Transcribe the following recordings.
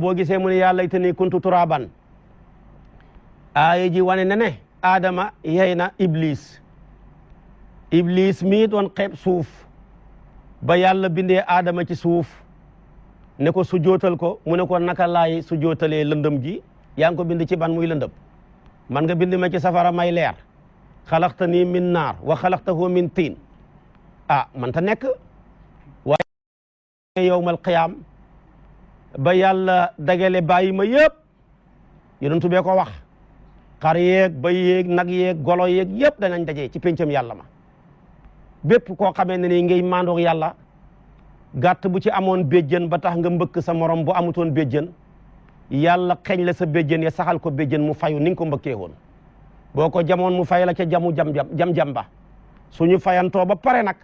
boo gisee mu ne yaa laytanii kuntu turaaban aaya ji wane na ne Adama yey na Iblis mii doon xeeb suuf ba yàlla bindee Adama ci suuf ne ko sujootal ko mu ne ko naka laay sujootalee lëndëm ji yaa ngi ko bind ci ban muy lëndëm man nga bind ma ci safara may leer xalaqtanii min naar wa xalaqtahu min tiin man ta nekk waaye yawmal qiyaam ba yàlla dagale bàyyi ma yëpp yonent bee ko wax xar yeeg bay yeeg nag yeeg golo yeeg yëpp danañ daje ci pencam yàlla ma bépp koo xamee ne ni ngay maandoog yàlla gàtt bu ci amoon béjjën ba tax nga mbëkk sa morom bu amutoon béjjën yàlla xeñ la sa béjjën ya saxal ko béjjën mu fayu ni nga ko mbëkkee woon boo ko jamoon mu fay la ca jamu jam ba suñu fayantoo ba pare nag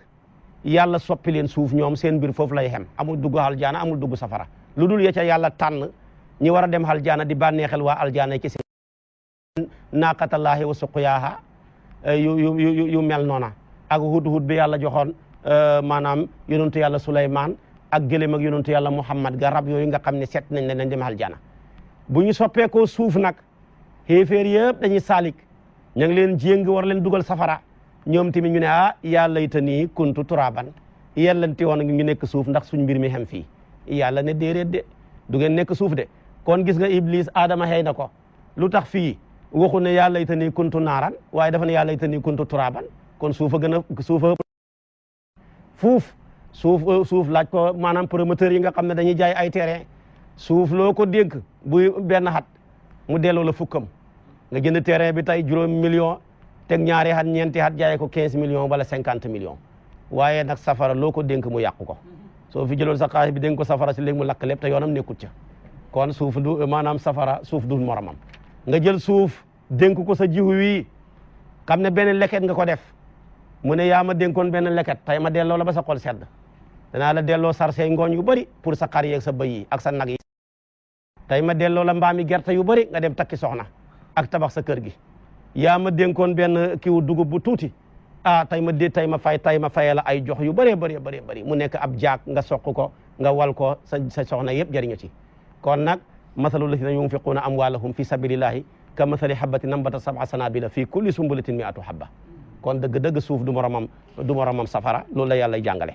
yàlla soppi leen suuf ñoom seen mbir foofu lay xem amul dugg aljaana amul dugg safara lu dul ya ca yàlla tànn ñi war a dem aljaana di bànneexel waa aljaana ci seen naaqatallaahi wa suqyaaha yu mel noona ak hud bi yàlla joxoon maanaam yonentu yàlla Suleymaan ak gëléem ak yonentu yàlla Muhammad ga rab yooyu nga xam ne seet nañ leen dem aljaana bu ñu soppeekoo suuf nag xéeféer yëpp dañuy saalik ña ngi leen jéng war leen dugal safara ñoom tamit ñu ne yaa laytanii kuntu turaaban yellanti woon ngi nekk suuf ndax suñ mbir mi xem fii yàlla ne déedéet de du ngeen nekk suuf de kon gis nga Iblis Adama xëy na ko lu tax fii waxu ne yaa laytanii kuntu naaran waaye dafa ne yaa laytanii kuntu turaaban kon suufa gën a suuf laaj ko maanaam promoteur yi nga xam ne dañuy jaay ay terrain suuf loo ko dénk buy benn xat mu delloo la fukkam nga jënd terrain bi tey 5 millions teg ñaari xat ñeenti xat jaayee ko 15 millions wala 50 millions waaye nag safara loo ko dénk mu yàqu ko soo fi jëloon sa xaalis bi dénk ko safara si léegi mu lakk lépp te yoonam nekkut ca kon suuf du maanaam safara suuf du moromam nga jël suuf dénk ko sa jiwu wi xam ne benn leket nga ko def mu ne yaa ma dénkoon benn leket tey ma delloo la ba sa xol sedd danaa la delloo sarsey ngooñ yu bëri pour sa xar yeeg sa bëy yi ak sa nag yi tey ma delloo la mbaami gerte yu bëri nga dem takki soxna ak tabax sa kër gi yaa ma dénkoon benn kiwu dugub bu tuuti tey ma fayee la ay jox yu bëree bëri mu nekk ab jaak nga soq ko nga wal ko sa soxna yëpp jëriñu ci kon nag masalu lazina yunfiquuna amwaalahum fi sabilillahi ka masali habbatin ambata sab'a sanabila fi kulli sumbulatin mi'atu habba kon dëgg-dëgg suuf du moromam safara loolu la yàlla jàngale